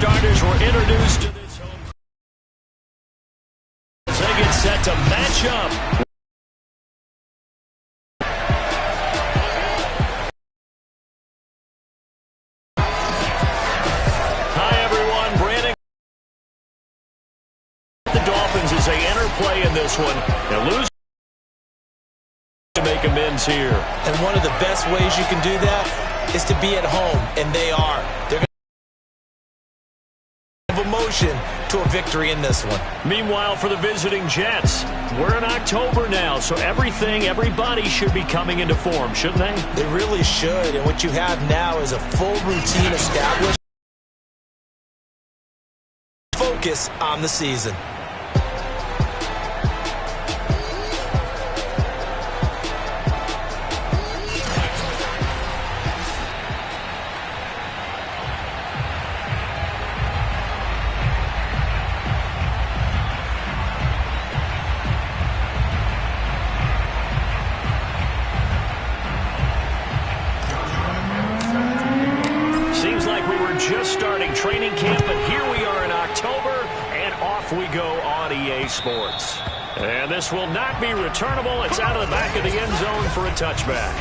starters were introduced to this home as they get set to match up. Hi, everyone. Brandon. The Dolphins as they enter play in this one. They lose to make amends here. And one of the best ways you can do that is to be at home, and they are. They're going to have emotion to a victory in this one. Meanwhile, for the visiting Jets, we're in October now, so everybody should be coming into form, shouldn't they? They really should, and what you have now is a full routine established. Focus on the season. Just starting training camp, but here we are in October, and off we go on EA Sports. And this will not be returnable. It's out of the back of the end zone for a touchback.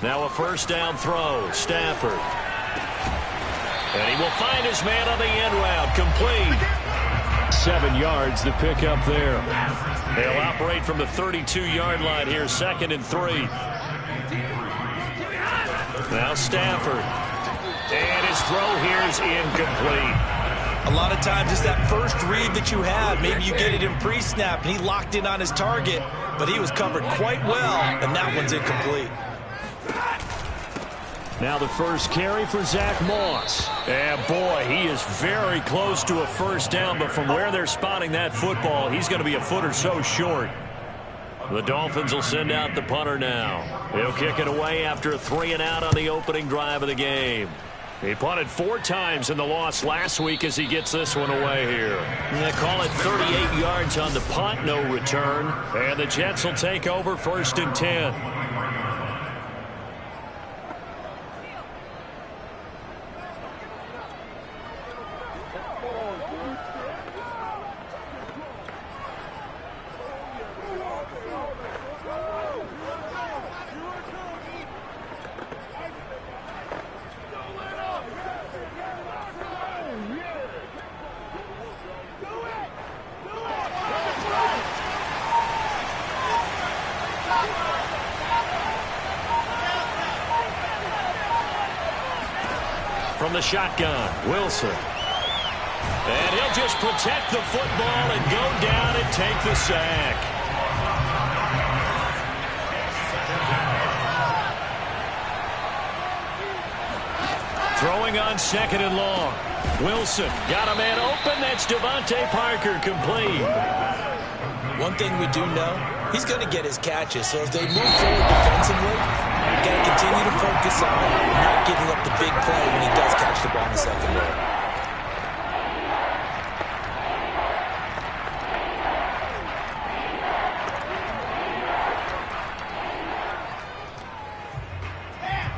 Now a first down throw, Stafford. And he will find his man on the end route, complete. 7 yards the pick up there. They'll operate from the 32-yard line here, 2nd and 3. Now Stafford. And his throw here is incomplete. A lot of times it's that first read that you have. Maybe you get it in pre-snap, and he locked in on his target, but he was covered quite well, and that one's incomplete. Now the first carry for Zach Moss. And boy, he is very close to a first down, but from where they're spotting that football, he's going to be a foot or so short. The Dolphins will send out the punter now. He'll kick it away after a 3-and-out on the opening drive of the game. He punted 4 times in the loss last week as he gets this one away here. They call it 38 yards on the punt, no return. And the Jets will take over 1st and 10. From the shotgun, Wilson. And he'll just protect the football and go down and take the sack. Throwing on 2nd and long. Wilson got a man open. That's Devontae Parker, complete. One thing we do know, he's going to get his catches. So as they move forward defensively, got to continue to focus on not giving up the big play when he does catch the ball in the secondary.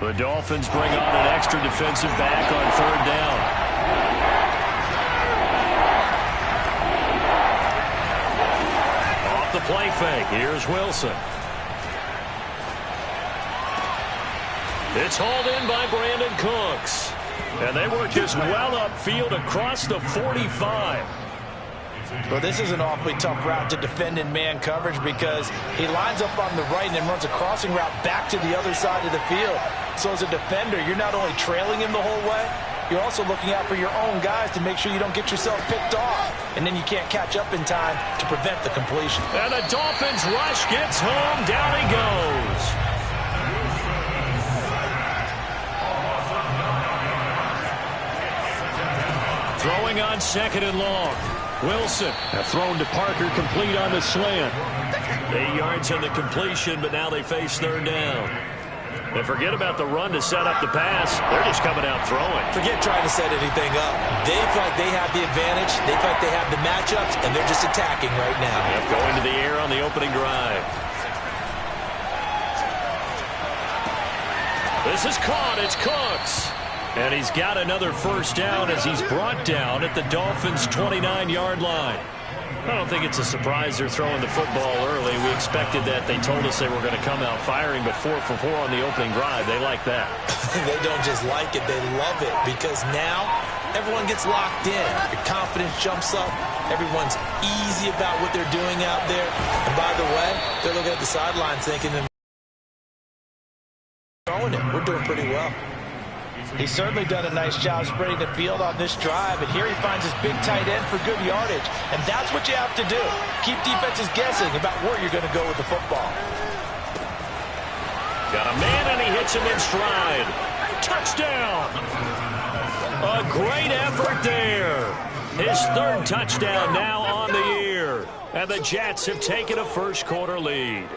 The Dolphins bring on an extra defensive back on 3rd down. Off the play fake, here's Wilson. It's hauled in by Brandon Cooks. And they work this well upfield across the 45. Well, this is an awfully tough route to defend in man coverage because he lines up on the right and then runs a crossing route back to the other side of the field. So as a defender, you're not only trailing him the whole way, you're also looking out for your own guys to make sure you don't get yourself picked off. And then you can't catch up in time to prevent the completion. And the Dolphins rush gets home. Down he goes. Throwing on 2nd and long. Wilson, thrown to Parker, complete on the slant. 8 yards on the completion, but now they face 3rd down. And forget about the run to set up the pass. They're just coming out throwing. Forget trying to set anything up. They feel like they have the advantage. They feel like they have the matchups, and they're just attacking right now. Yep, going to the air on the opening drive. This is caught. It's Cooks. And he's got another first down as he's brought down at the Dolphins' 29-yard line. I don't think it's a surprise they're throwing the football early. We expected that. They told us they were going to come out firing, but 4 for 4 on the opening drive. They like that. They don't just like it. They love it because now everyone gets locked in. Your confidence jumps up. Everyone's easy about what they're doing out there. And by the way, they're looking at the sidelines thinking, throwing it. We're doing pretty well. He's certainly done a nice job spreading the field on this drive, and here he finds his big tight end for good yardage. And that's what you have to do. Keep defenses guessing about where you're going to go with the football. Got a man, and he hits him in stride. Touchdown! A great effort there. His third touchdown now on the year. And the Jets have taken a first-quarter lead.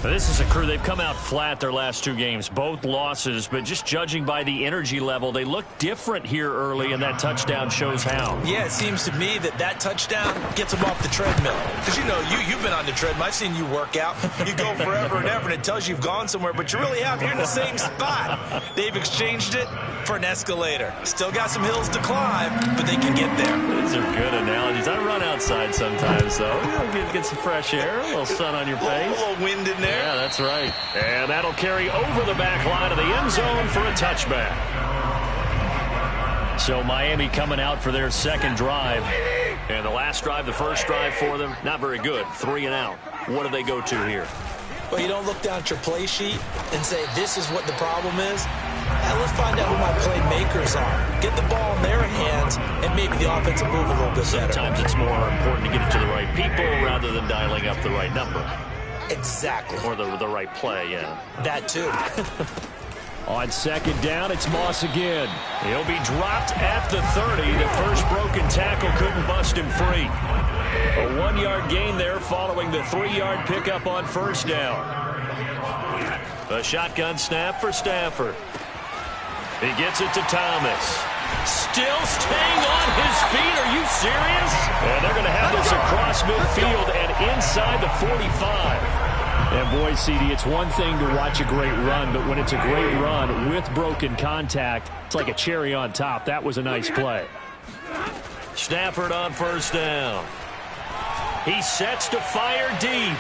This is a crew. They've come out flat their last 2 games, both losses, but just judging by the energy level, they look different here early, and that touchdown shows how. Yeah, it seems to me that touchdown gets them off the treadmill. Because, you know, you've been on the treadmill. I've seen you work out. You go forever and ever, and it tells you you've gone somewhere, but you really have. You're in the same spot. They've exchanged it for an escalator. Still got some hills to climb, but they can get there. These are good analogies. I run outside sometimes, though. Get some fresh air, a little sun on your face. A little wind in there. Yeah, that's right. And that'll carry over the back line of the end zone for a touchback. So Miami coming out for their second drive. And the last drive, the first drive for them, not very good. 3 and out. What do they go to here? Well, you don't look down at your play sheet and say, this is what the problem is. Now let's find out who my playmakers are. Get the ball in their hands, and maybe the offense will move a little bit better. Sometimes it's more important to get it to the right people rather than dialing up the right number. Exactly. Or the right play, yeah. That too. On second down, it's Moss again. He'll be dropped at the 30. The first broken tackle couldn't bust him free. A 1-yard gain there following the 3-yard pickup on first down. A shotgun snap for Stafford. He gets it to Thomas. Still staying on his feet. Are you serious? And they're going to have this across midfield and inside the 45. And boy, CD, it's one thing to watch a great run, but when it's a great run with broken contact, it's like a cherry on top. That was a nice play. Stafford on first down. He sets to fire deep.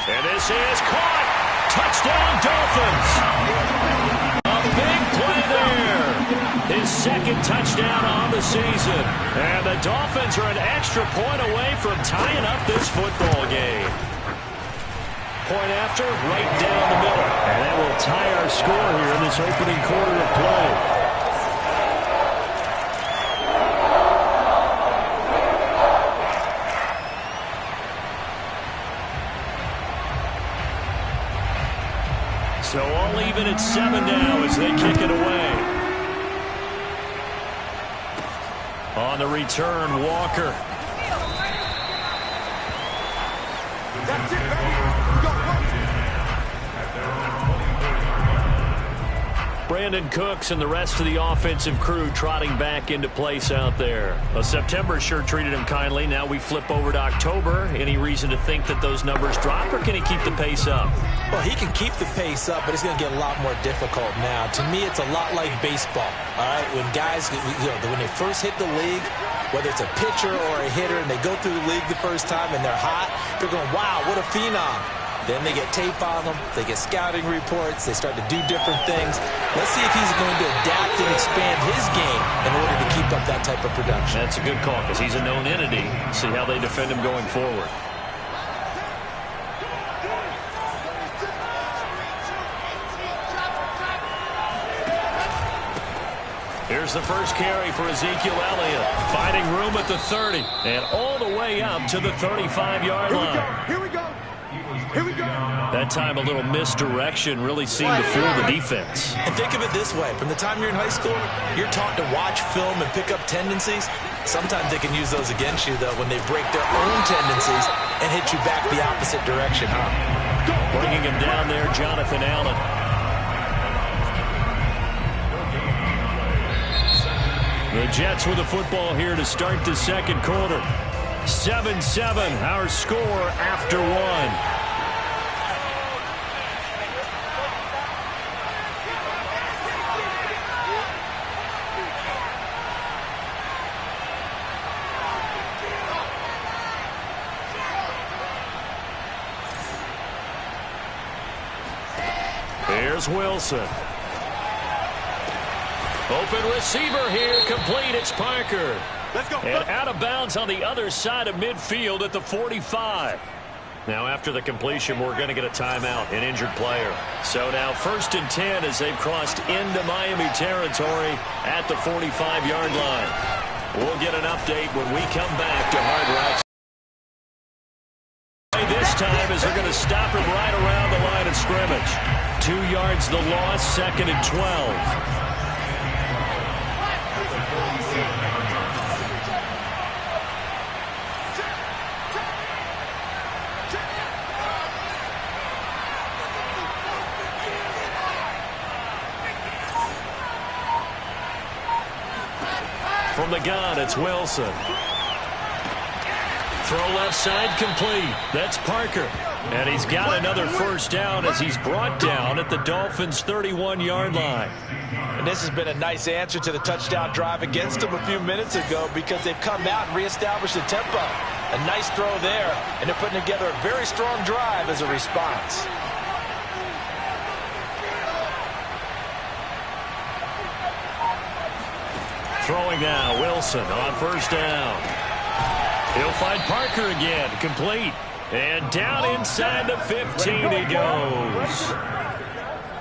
And this is caught. Touchdown, Dolphins. A big play there. His second touchdown on the season. And the Dolphins are an extra point away from tying up this football game. Point after, right down the middle. And that will tie our score here in this opening quarter of play. So all even at 7 now as they kick it away. On the return, Walker. That's it, baby. Brandon Cooks and the rest of the offensive crew trotting back into place out there. September sure treated him kindly. Now we flip over to October. Any reason to think that those numbers drop, or can he keep the pace up? Well, he can keep the pace up, but it's going to get a lot more difficult now. To me, it's a lot like baseball. All right, when guys, when they first hit the league, whether it's a pitcher or a hitter, and they go through the league the first time and they're hot, they're going, wow, what a phenom. Then they get tape on them, they get scouting reports, they start to do different things. Let's see if he's going to adapt and expand his game in order to keep up that type of production. That's a good call because he's a known entity. See how they defend him going forward. Here's the first carry for Ezekiel Elliott. Finding room at the 30 and all the way up to the 35-yard line. Here we go. Here we go. That time a little misdirection really seemed to fool the defense. And think of it this way. From the time you're in high school, you're taught to watch film and pick up tendencies. Sometimes they can use those against you, though, when they break their own tendencies and hit you back the opposite direction, huh? Bringing him down there, Jonathan Allen. The Jets with the football here to start the second quarter. 7-7, our score after one. Here's Wilson. Open receiver here, complete. It's Parker. Let's go. And out of bounds on the other side of midfield at the 45. Now after the completion, we're going to get a timeout, an injured player. So now 1st and 10 as they've crossed into Miami territory at the 45-yard line. We'll get an update when we come back to Hard Rock. This time as they're going to stop him right around the line of scrimmage. 2 yards the loss, 2nd and 12. From the gun, it's Wilson. Throw left side complete. That's Parker. And he's got another first down as he's brought down at the Dolphins' 31-yard line. And this has been a nice answer to the touchdown drive against them a few minutes ago because they've come out and reestablished the tempo. A nice throw there, and they're putting together a very strong drive as a response. Throwing now, Wilson on first down. He'll find Parker again, complete. And down inside the 15 he goes.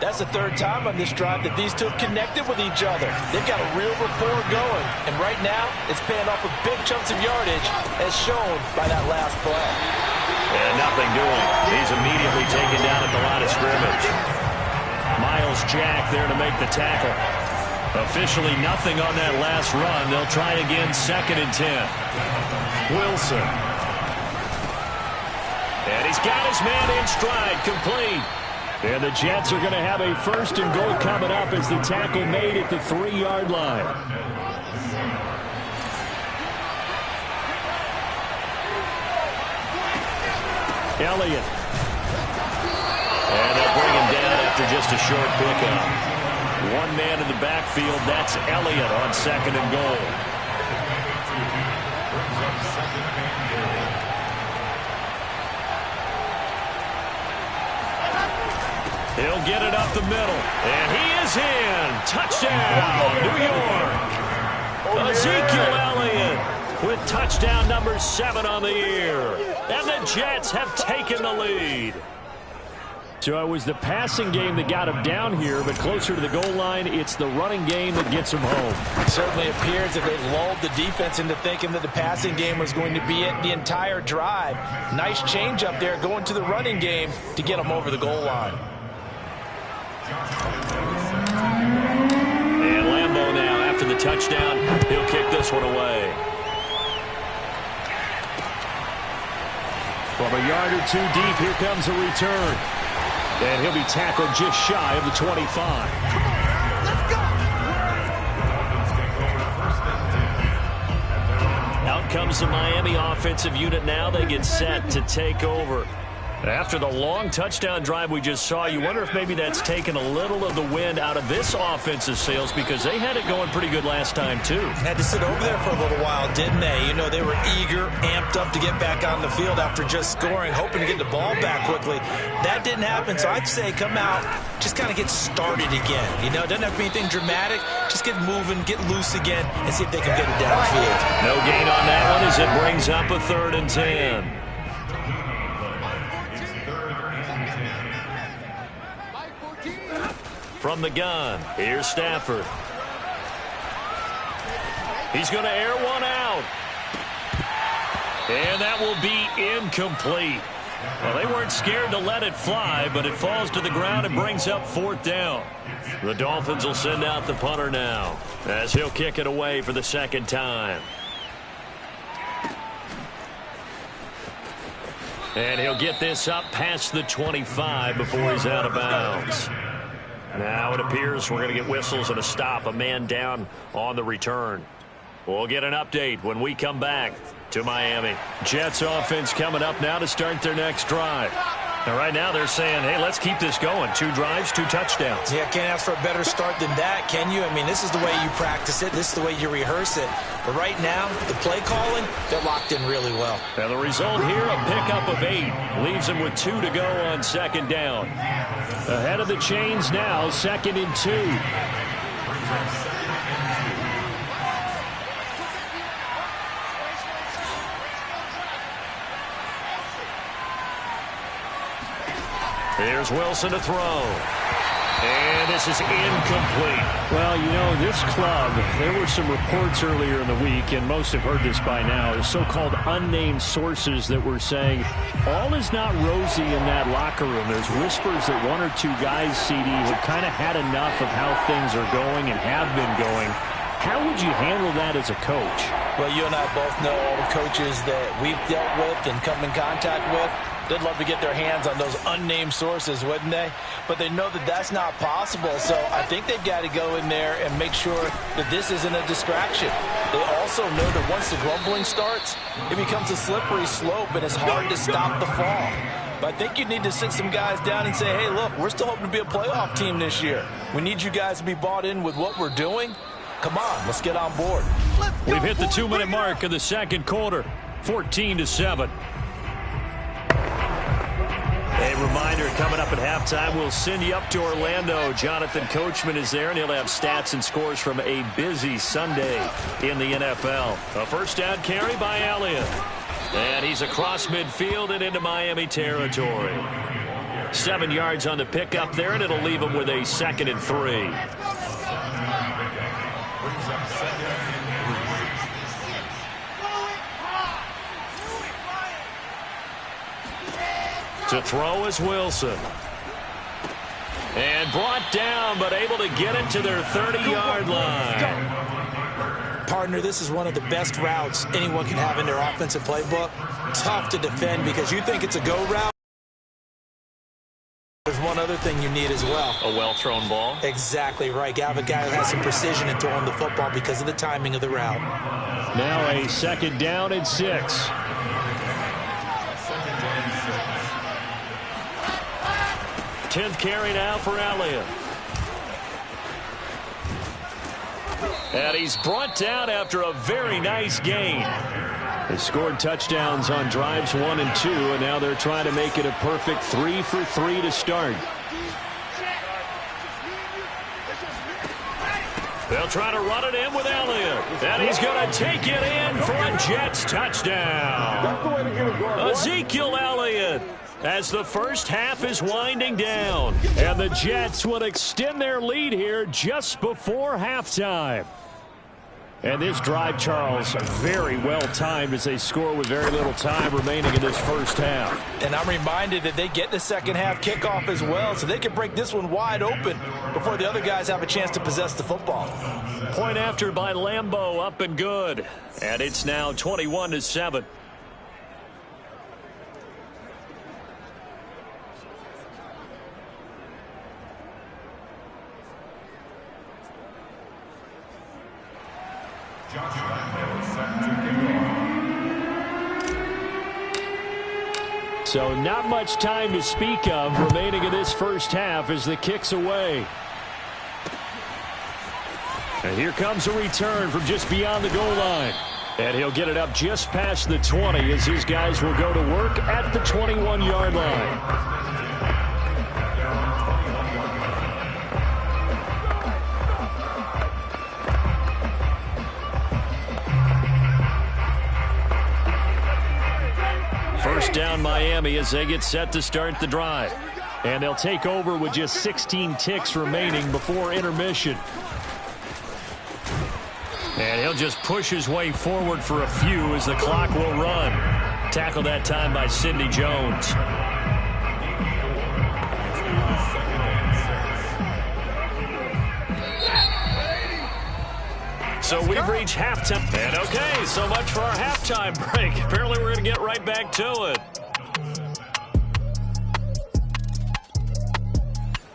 That's the 3rd time on this drive that these two have connected with each other. They've got a real rapport going. And right now, it's paying off with big chunks of yardage, as shown by that last play. And nothing doing. He's immediately taken down at the line of scrimmage. Miles Jack there to make the tackle. Officially nothing on that last run. They'll try again, 2nd and 10. Wilson. And he's got his man in stride, complete. And the Jets are going to have a 1st and goal coming up as the tackle made at the 3-yard line. Elliott. And they'll bring him down after just a short pickup. One man in the backfield, that's Elliott on 2nd and goal. He'll get it up the middle, and he is in. Touchdown, New York. Ezekiel Elliott with touchdown number 7 on the year. And the Jets have taken the lead. So it was the passing game that got him down here, but closer to the goal line, it's the running game that gets him home. It certainly appears that they've lulled the defense into thinking that the passing game was going to be it the entire drive. Nice change up there going to the running game to get them over the goal line. And Lambeau now, after the touchdown, he'll kick this one away. From a yard or 2 deep, here comes a return. And he'll be tackled just shy of the 25. Out comes the Miami offensive unit now. They get set to take over. After the long touchdown drive we just saw, you wonder if maybe that's taken a little of the wind out of this offensive sails because they had it going pretty good last time, too. Had to sit over there for a little while, didn't they? You know, they were eager, amped up to get back on the field after just scoring, hoping to get the ball back quickly. That didn't happen, so I'd say come out, just kind of get started again. You know, it doesn't have to be anything dramatic. Just get moving, get loose again, and see if they can get it downfield. No gain on that one as it brings up a 3rd and 10. From the gun, here's Stafford. He's going to air one out. And that will be incomplete. Well, they weren't scared to let it fly, but it falls to the ground and brings up 4th down. The Dolphins will send out the punter now as he'll kick it away for the 2nd time. And he'll get this up past the 25 before he's out of bounds. Now it appears we're going to get whistles and a stop, a man down on the return. We'll get an update when we come back to Miami. Jets offense coming up now to start their next drive. Now, right now they're saying, hey, let's keep this going. 2 drives, 2 touchdowns. Yeah, can't ask for a better start than that, can you? I mean, this is the way you practice it. This is the way you rehearse it. But right now, the play calling, they're locked in really well. And the result here, a pickup of 8. Leaves them with 2 to go on second down. Ahead of the chains now, 2nd and 2. Here's Wilson to throw. And this is incomplete. Well, you know, this club, there were some reports earlier in the week, and most have heard this by now, the so-called unnamed sources that were saying all is not rosy in that locker room. There's whispers that 1 or 2 guys, CD, have kind of had enough of how things are going and have been going. How would you handle that as a coach? Well, you and I both know all the coaches that we've dealt with and come in contact with. They'd love to get their hands on those unnamed sources, wouldn't they? But they know that that's not possible, so I think they've got to go in there and make sure that this isn't a distraction. They also know that once the grumbling starts, it becomes a slippery slope, and it's hard to stop the fall. But I think you need to sit some guys down and say, hey, look, we're still hoping to be a playoff team this year. We need you guys to be bought in with what we're doing. Come on, let's get on board. We've hit the 2-minute mark of the second quarter, 14-7. A reminder, coming up at halftime, we'll send you up to Orlando. Jonathan Coachman is there, and he'll have stats and scores from a busy Sunday in the NFL. A first down carry by Elliott. And he's across midfield and into Miami territory. 7 yards on the pickup there, and it'll leave him with a 2nd and 3. To throw is Wilson. And brought down, but able to get it to their 30-yard line. Partner, this is one of the best routes anyone can have in their offensive playbook. Tough to defend because you think it's a go route. There's one other thing you need as well. A well-thrown ball. Exactly right. You have a guy who has some precision in throwing the football because of the timing of the route. Now a 2nd down and 6. Tenth carry now for Elliott. And he's brought down after a very nice gain. They scored touchdowns on drives 1 and 2, and now they're trying to make it a perfect 3 for 3 to start. They'll try to run it in with Elliott. And he's going to take it in for a Jets touchdown. Ezekiel Elliott, as the first half is winding down. And the Jets will extend their lead here just before halftime. And this drive, Charles, very well timed as they score with very little time remaining in this first half. And I'm reminded that they get the second half kickoff as well, so they can break this one wide open before the other guys have a chance to possess the football. Point after by Lambeau, up and good. And it's now 21-7. So not much time to speak of remaining in this first half as the kick's away. And here comes a return from just beyond the goal line. And he'll get it up just past the 20 as his guys will go to work at the 21-yard line. First down Miami as they get set to start the drive. And they'll take over with just 16 ticks remaining before intermission. And he'll just push his way forward for a few as the clock will run. Tackled that time by Sidney Jones. So we've reached halftime. And okay, so much for our halftime break. Apparently we're going to get right back to it.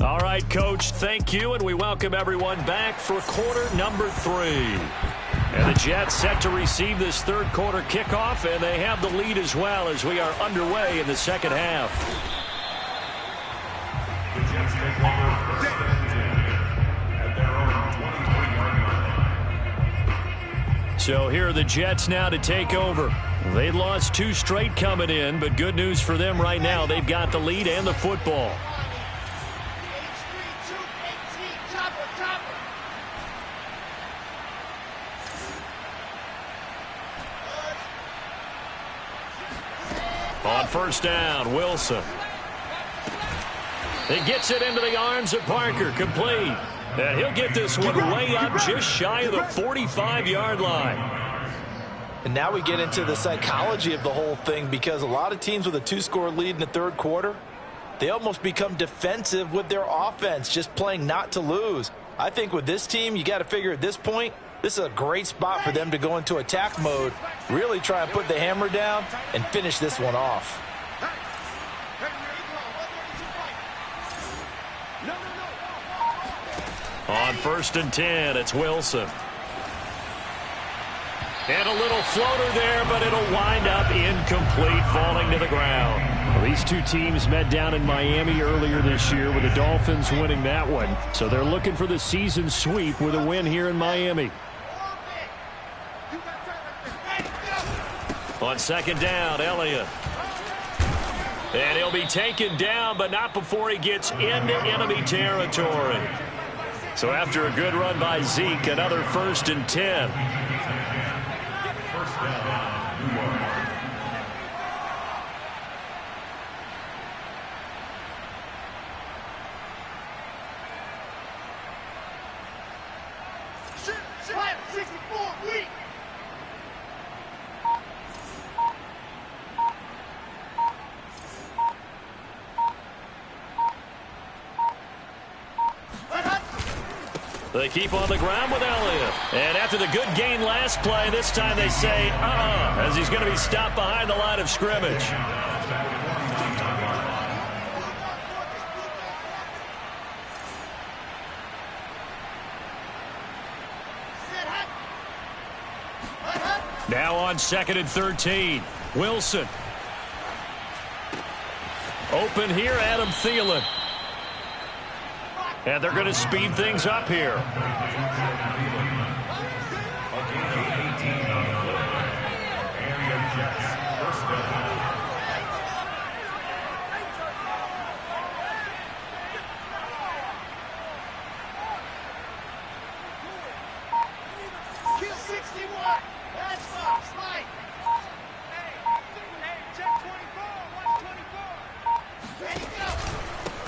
All right, Coach, thank you, and we welcome everyone back for quarter number 3. And the Jets set to receive this third quarter kickoff, and they have the lead as well as we are underway in the second half. The Jets take over first at their own 23-yard line. So here are the Jets now to take over. They lost 2 straight coming in, but good news for them right now. They've got the lead and the football. On first down, Wilson. He gets it into the arms of Parker, complete. And he'll get this one way up just shy of the 45-yard line. And now we get into the psychology of the whole thing, because a lot of teams with a 2-score lead in the third quarter, they almost become defensive with their offense, just playing not to lose. I think with this team, you got to figure at this point, this is a great spot for them to go into attack mode, really try and put the hammer down and finish this one off. On first and 10, it's Wilson. And a little floater there, but it'll wind up incomplete, falling to the ground. Well, these two teams met down in Miami earlier this year with the Dolphins winning that one. So they're looking for the season sweep with a win here in Miami. On second down, Elliott. And he'll be taken down, but not before he gets into enemy territory. So after a good run by Zeke, another first and 10. First down, They keep on the ground with Elliott. And after the good gain last play, this time they say, as he's going to be stopped behind the line of scrimmage. Now on second and 13, Wilson. Open here, Adam Thielen. And they're going to speed things up here.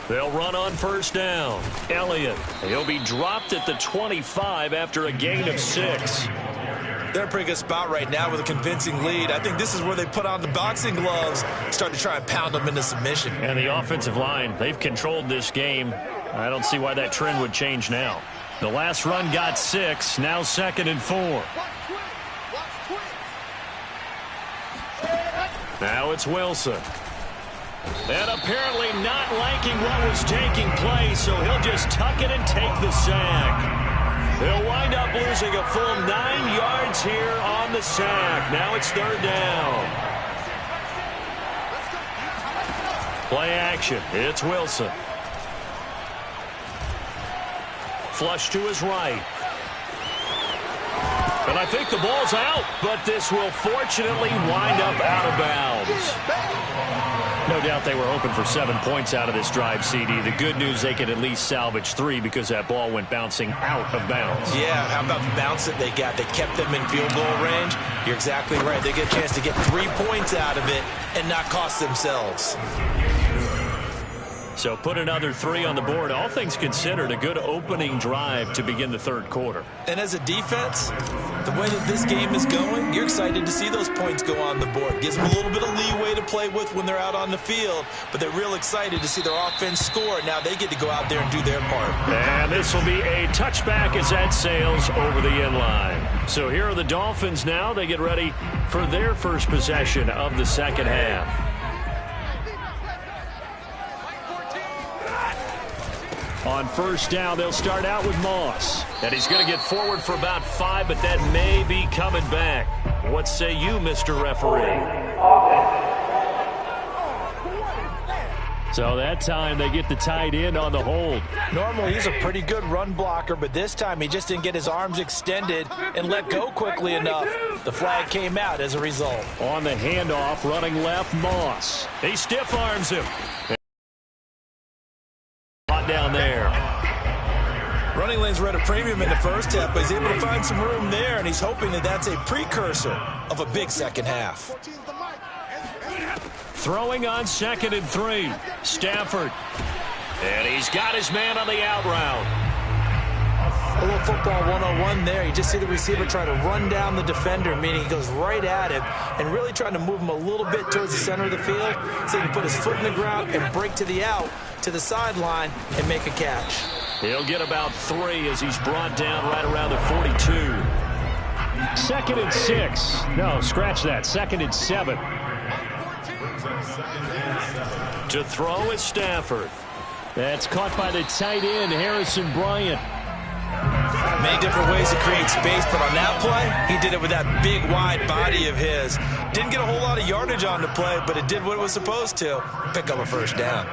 They'll run on first down. Elliott, he'll be dropped at the 25 after a gain of 6. They're in a pretty good spot right now with a convincing lead. I think this is where they put on the boxing gloves, start to try and pound them into submission. And the offensive line, they've controlled this game. I don't see why that trend would change now. The last run got 6, now second and 4. Now it's Wilson. And apparently not liking what was taking place, so he'll just tuck it and take the sack. He'll wind up losing a full 9 yards here on the sack. Now it's third down. Play action. It's Wilson. Flush to his right. And I think the ball's out, but this will fortunately wind up out of bounds. No doubt they were hoping for 7 points out of this drive, CD. The good news, they could at least salvage 3 because that ball went bouncing out of bounds. Yeah, how about the bounce that they got? They kept them in field goal range. You're exactly right. They get a chance to get 3 points out of it and not cost themselves. So put another 3 on the board. All things considered, a good opening drive to begin the third quarter. And as a defense, the way that this game is going, you're excited to see those points go on the board. Gives them a little bit of leeway to play with when they're out on the field, but they're real excited to see their offense score. Now they get to go out there and do their part. And this will be a touchback as that sails over the end line. So here are the Dolphins now. They get ready for their first possession of the second half. On On first down, they'll start out with Moss. And he's going to get forward for about 5, but that may be coming back. What say you, Mr. Referee? So that time they get the tight end on the hold. Normally he's a pretty good run blocker, but this time he just didn't get his arms extended and let go quickly enough. The flag came out as a result. On the handoff, running left, Moss. He stiff arms him. Down there. Running lanes were at a premium in the first half, but he's able to find some room there, and he's hoping that that's a precursor of a big second half. Throwing on 2nd and 3. Stafford. And he's got his man on the out route. A little football 101 there. You just see the receiver try to run down the defender, meaning he goes right at him and really trying to move him a little bit towards the center of the field so he can put his foot in the ground and break to the out, to the sideline, and make a catch. He'll get about 3 as he's brought down right around the 42. 2nd and 6. No, scratch that. 2nd and 7. To throw is Stafford. That's caught by the tight end, Harrison Bryant. Many different ways to create space, but on that play, he did it with that big, wide body of his. Didn't get a whole lot of yardage on the play, but it did what it was supposed to. Pick up a first down.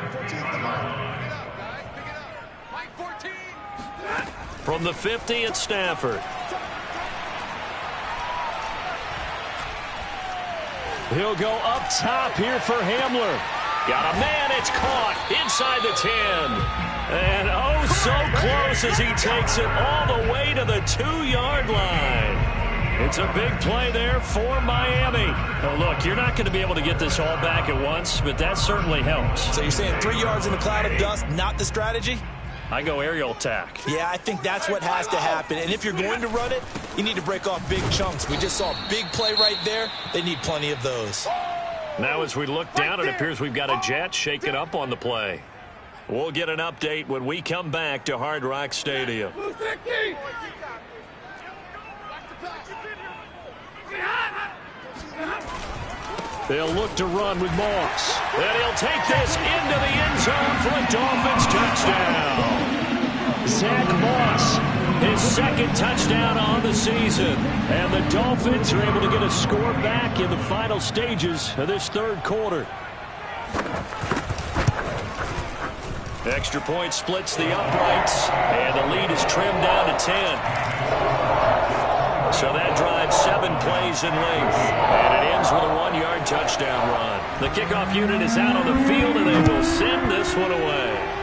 From the 50, it's Stafford. He'll go up top here for Hamler. Got a man, it's caught inside the 10. And oh, so close as he takes it all the way to the 2-yard line. It's a big play there for Miami. Oh, look, you're not going to be able to get this all back at once, but that certainly helps. So you're saying 3 yards in a cloud of dust, not the strategy? I go aerial attack. Yeah, I think that's what has to happen. And if you're going to run it, you need to break off big chunks. We just saw a big play right there. They need plenty of those. Now as we look down, it appears we've got a jet shaking up on the play. We'll get an update when we come back to Hard Rock Stadium. They'll look to run with Moss. And he'll take this into the end zone for a Dolphins touchdown. Zach Moss, his 2nd touchdown on the season. And the Dolphins are able to get a score back in the final stages of this 3rd quarter. Extra point splits the uprights, and the lead is trimmed down to 10. So that drives 7 plays in length, and it ends with a 1-yard touchdown run. The kickoff unit is out on the field, and they will send this one away.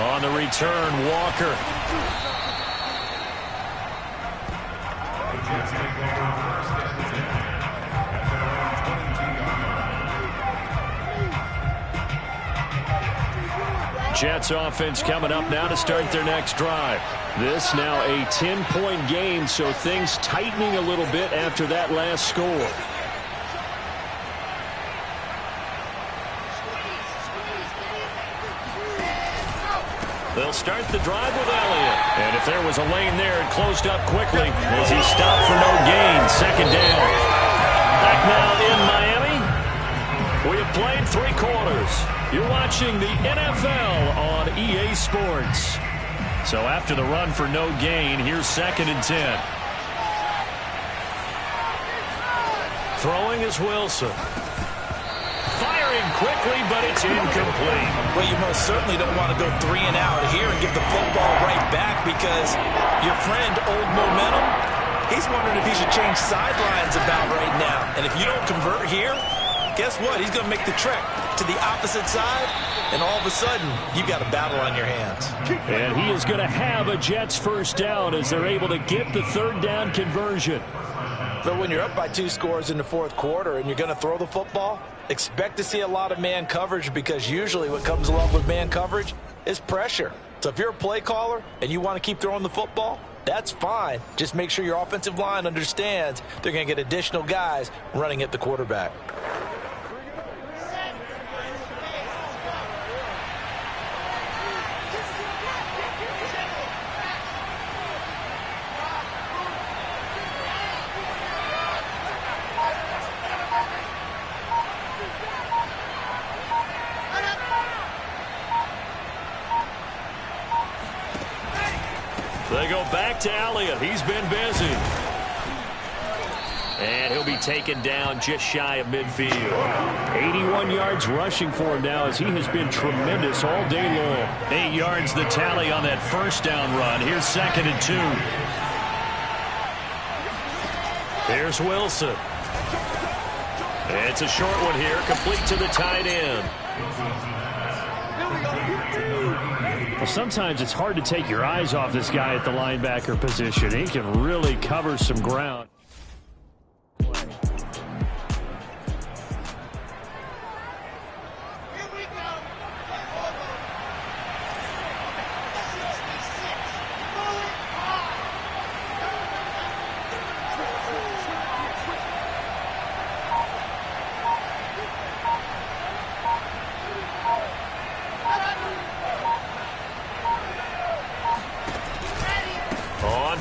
On the return, Walker. Jets offense coming up now to start their next drive. This now a 10-point game, so things tightening a little bit after that last score. They'll start the drive with Elliott. And if there was a lane there, it closed up quickly as he stopped for no gain. 2nd down. Back now in Miami. We have played 3 quarters. You're watching the NFL on EA Sports. So after the run for no gain, here's 2nd and 10. Throwing is Wilson. Firing quickly, but it's incomplete. Well, you most certainly don't want to go 3 and out here and give the football right back because your friend, Old Momentum, he's wondering if he should change sidelines about right now. And if you don't convert here, guess what? He's going to make the trek to the opposite side, and all of a sudden, you've got a battle on your hands. And he is going to have a Jets first down as they're able to get the 3rd down conversion. But when you're up by 2 scores in the 4th quarter and you're going to throw the football, expect to see a lot of man coverage because usually what comes along with man coverage is pressure. So if you're a play caller and you want to keep throwing the football, that's fine. Just make sure your offensive line understands they're going to get additional guys running at the quarterback. They go back to Elliott. He's been busy. And he'll be taken down just shy of midfield. 81 yards rushing for him now as he has been tremendous all day long. 8 yards the tally on that first down run. Here's 2nd and 2. Here's Wilson. It's a short one here, complete to the tight end. Well, sometimes it's hard to take your eyes off this guy at the linebacker position. He can really cover some ground.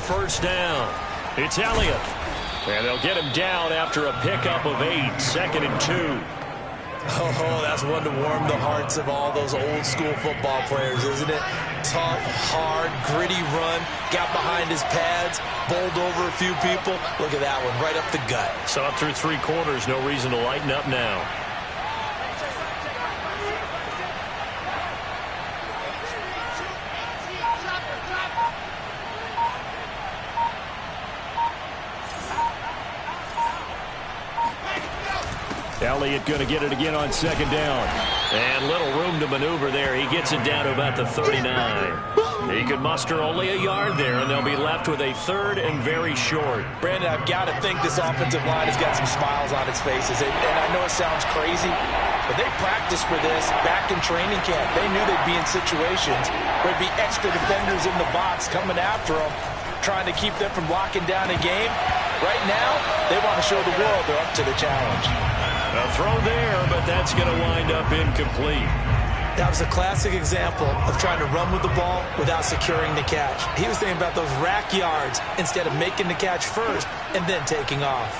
First down. It's Elliott. And they'll get him down after a pickup of 8. 2nd and 2. Oh, that's one to warm the hearts of all those old school football players, isn't it? Tough, hard, gritty run. Got behind his pads. Bowled over a few people. Look at that one, right up the gut. So up through 3 quarters, no reason to lighten up now. Elliott going to get it again on 2nd down. And little room to maneuver there. He gets it down to about the 39. He can muster only a yard there, and they'll be left with a 3rd and very short. Brandon, I've got to think this offensive line has got some smiles on its faces. And I know it sounds crazy, but they practiced for this back in training camp. They knew they'd be in situations where there'd be extra defenders in the box coming after them, trying to keep them from locking down a game. Right now, they want to show the world they're up to the challenge. A throw there, but that's going to wind up incomplete. That was a classic example of trying to run with the ball without securing the catch. He was thinking about those rack yards instead of making the catch first and then taking off.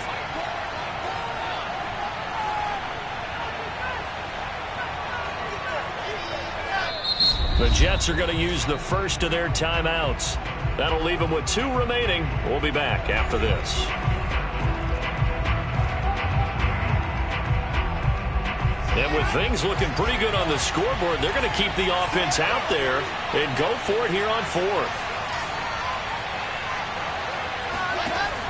The Jets are going to use the first of their timeouts. That'll leave them with 2 remaining. We'll be back after this. And with things looking pretty good on the scoreboard, they're going to keep the offense out there and go for it here on 4th.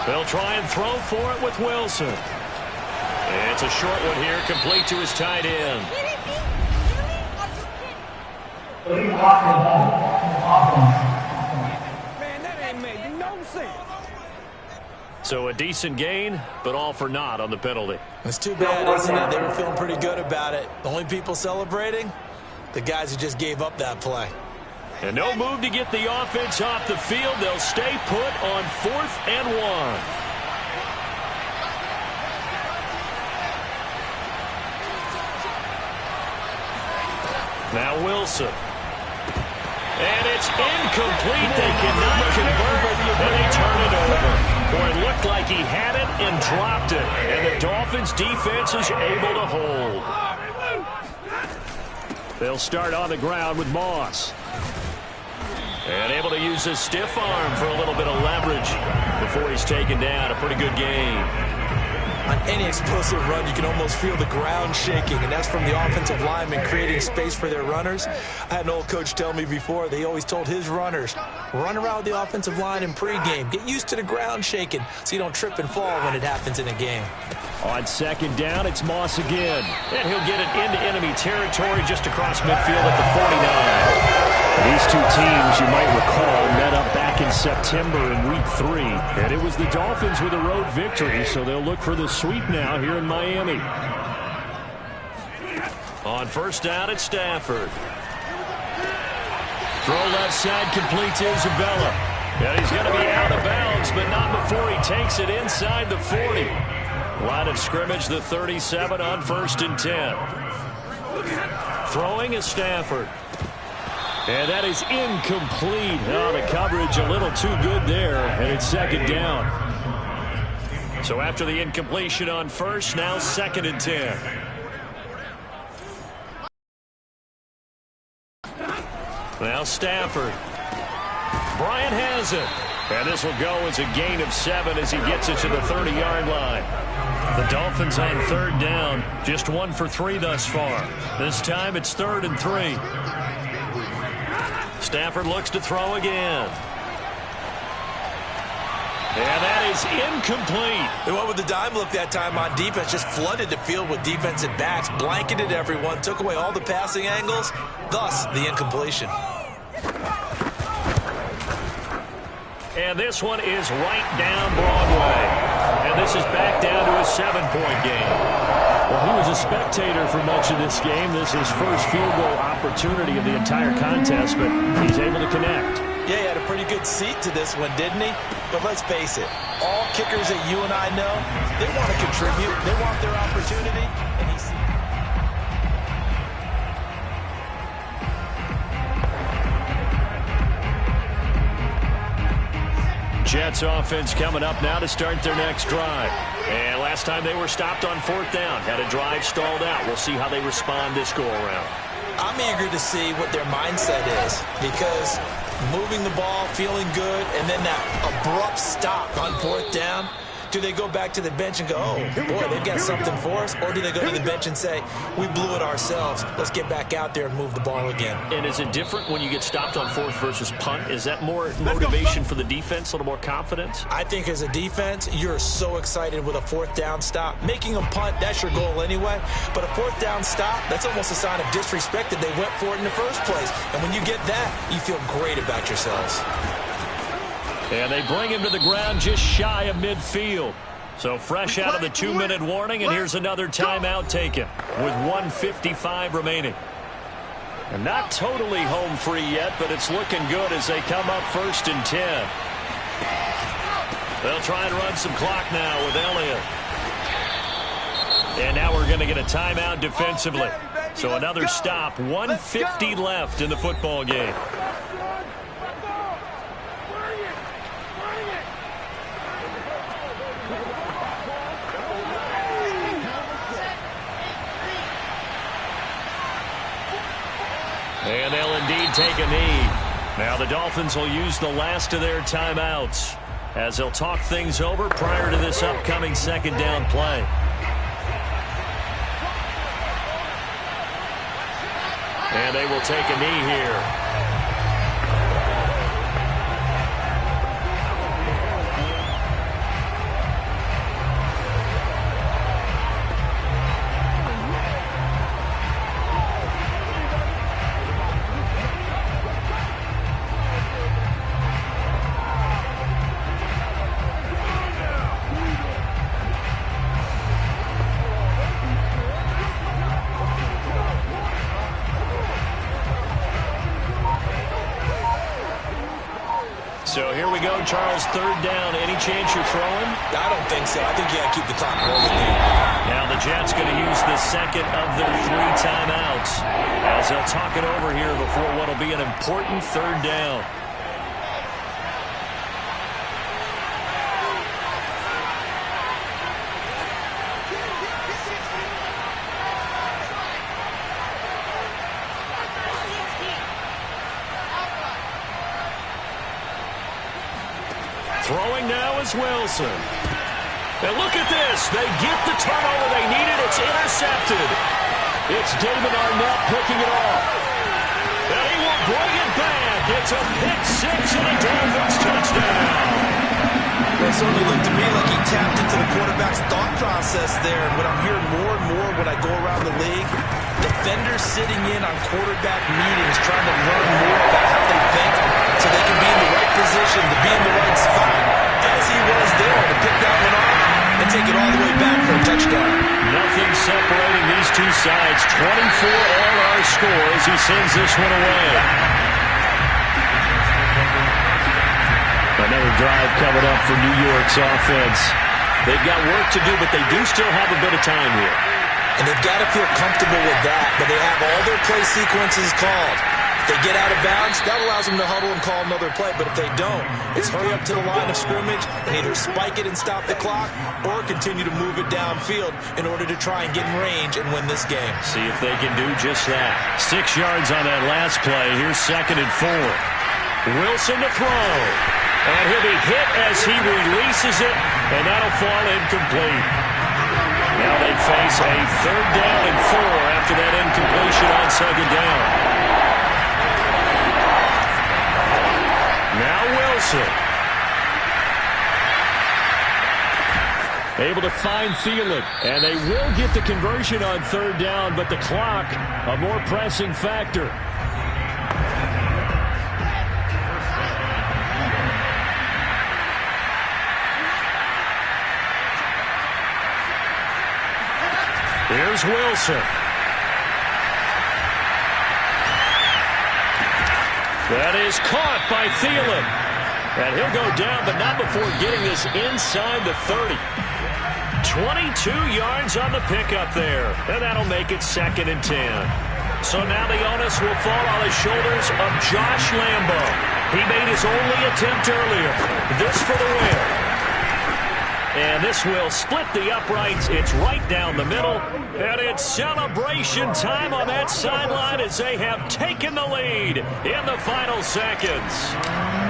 They'll try and throw for it with Wilson. And it's a short one here, complete to his tight end. Man, that ain't making no sense. So a decent gain, but all for naught on the penalty. It's too bad, isn't it? They were feeling pretty good about it. The only people celebrating, the guys who just gave up that play. And no move to get the offense off the field. They'll stay put on 4th and 1. Now Wilson. And it's incomplete. They cannot convert, and they turn it over. Boy, it looked like he had it and dropped it. And the Dolphins' defense is able to hold. They'll start on the ground with Moss. And able to use his stiff arm for a little bit of leverage before he's taken down. A pretty good game. On any explosive run, you can almost feel the ground shaking, and that's from the offensive linemen creating space for their runners. I had an old coach tell me before, they always told his runners, run around with the offensive line in pregame. Get used to the ground shaking so you don't trip and fall when it happens in a game. On 2nd down, it's Moss again. And he'll get it into enemy territory just across midfield at the 49. These 2 teams, you might recall, met up back in September in Week 3. And it was the Dolphins with a road victory, so they'll look for the sweep now here in Miami. On 1st down, it's Stafford. Throw left side, complete to Isabella. And he's going to be out of bounds, but not before he takes it inside the 40. Line of scrimmage, the 37 on 1st and 10. Throwing is Stafford. And that is incomplete. Oh, the coverage a little too good there, and it's 2nd down. So after the incompletion on 1st, now 2nd and 10. Now Stafford. Bryant has it. And this will go as a gain of 7 as he gets it to the 30-yard line. The Dolphins on 3rd down, just 1 for 3 thus far. This time it's 3rd and 3. Stafford looks to throw again. And that is incomplete. They went with the dime look that time on defense, just flooded the field with defensive backs, blanketed everyone, took away all the passing angles, thus the incompletion. And this one is right down Broadway. And this is back down to a 7-point game. Well, he was a spectator for much of this game. This is his first field goal opportunity of the entire contest, but he's able to connect. Yeah, he had a pretty good seat to this one, didn't he? But let's face it, all kickers that you and I know, they want to contribute. They want their opportunity, and he sees. Jets offense coming up now to start their next drive. And last time they were stopped on 4th down, had a drive stalled out. We'll see how they respond this go-around. I'm eager to see what their mindset is, because moving the ball, feeling good, and then that abrupt stop on 4th down, do they go back to the bench and go, oh, boy, they've got something for us? Or do they go to the bench and say, we blew it ourselves, let's get back out there and move the ball again? And is it different when you get stopped on 4th versus punt? Is that more motivation for the defense, a little more confidence? I think as a defense, you're so excited with a 4th down stop. Making them punt, that's your goal anyway. But a 4th down stop, that's almost a sign of disrespect that they went for it in the first place. And when you get that, you feel great about yourselves. And they bring him to the ground just shy of midfield. So fresh out of the 2-minute warning, and here's another timeout taken with 1:55 remaining. And not totally home free yet, but it's looking good as they come up 1st and 10. They'll try and run some clock now with Elliott. And now we're going to get a timeout defensively. So another stop, 1:50 left in the football game. And they'll indeed take a knee. Now the Dolphins will use the last of their timeouts as they'll talk things over prior to this upcoming 2nd down play. And they will take a knee here. So here we go, Charles, 3rd down. Any chance you're throwing? I don't think so. I think you got to keep the clock rolling there. Now the Jets going to use the 2nd of their 3 timeouts as they'll talk it over here before what will be an important 3rd down. Throwing now is Wilson. And look at this. They get the turnover they needed. It's intercepted. It's David Arnett picking it off. And he will bring it back. It's a pick-6 and a Dolphins touchdown. Well, it certainly looked to me like he tapped into the quarterback's thought process there. And what I'm hearing more and more when I go around the league, defenders sitting in on quarterback meetings trying to learn more about how they think so they can be in the right position to be in the right spot, as he was there to pick that one off and take it all the way back for a touchdown. Nothing separating these two sides. 24 all our score as he sends this one away. Another drive coming up for New York's offense. They've got work to do, but they do still have a bit of time here. And they've got to feel comfortable with that, but they have all their play sequences called. If they get out of bounds, that allows them to huddle and call another play. But if they don't, it's hurry up to the line of scrimmage and either spike it and stop the clock or continue to move it downfield in order to try and get in range and win this game. See if they can do just that. 6 yards on that last play. Here's 2nd and 4. Wilson to throw. And he'll be hit as he releases it, and that'll fall incomplete. Now they face a 3rd down and 4 after that incompletion on 2nd down. Now Wilson. Able to find Thielen, and they will get the conversion on 3rd down, but the clock, a more pressing factor. Here's Wilson. That is caught by Thielen. And he'll go down, but not before getting this inside the 30. 22 yards on the pickup there. And that'll make it 2nd and 10. So now the onus will fall on the shoulders of Josh Lambo. He made his only attempt earlier. This for the win. And this will split the uprights. It's right down the middle. And it's celebration time on that sideline as they have taken the lead in the final seconds.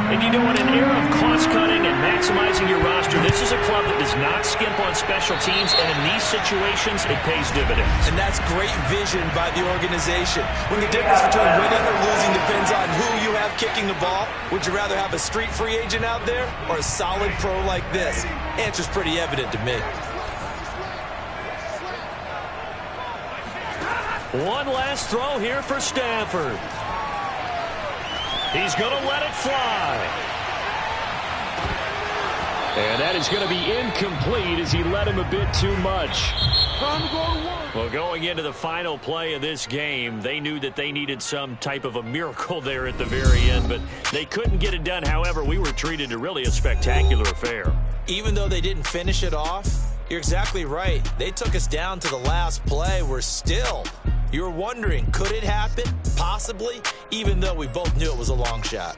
And you know, in an era of cost-cutting and maximizing your roster, this is a club that does not skimp on special teams, and in these situations, it pays dividends. And that's great vision by the organization. When the difference between winning or losing depends on who you have kicking the ball, would you rather have a street free agent out there or a solid pro like this? Answer's pretty evident to me. One last throw here for Stafford. He's going to let it fly. And that is going to be incomplete as he let him a bit too much. Well, going into the final play of this game, they knew that they needed some type of a miracle there at the very end, but they couldn't get it done. However, we were treated to really a spectacular affair. Even though they didn't finish it off, you're exactly right. They took us down to the last play. You're wondering, could it happen? Possibly, even though we both knew it was a long shot.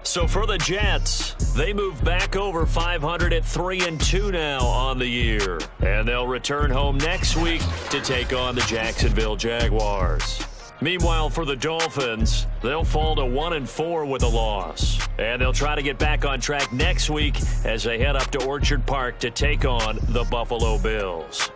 So for the Jets, they move back over 500 at 3-2 now on the year. And they'll return home next week to take on the Jacksonville Jaguars. Meanwhile, for the Dolphins, they'll fall to 1-4 with a loss. And they'll try to get back on track next week as they head up to Orchard Park to take on the Buffalo Bills.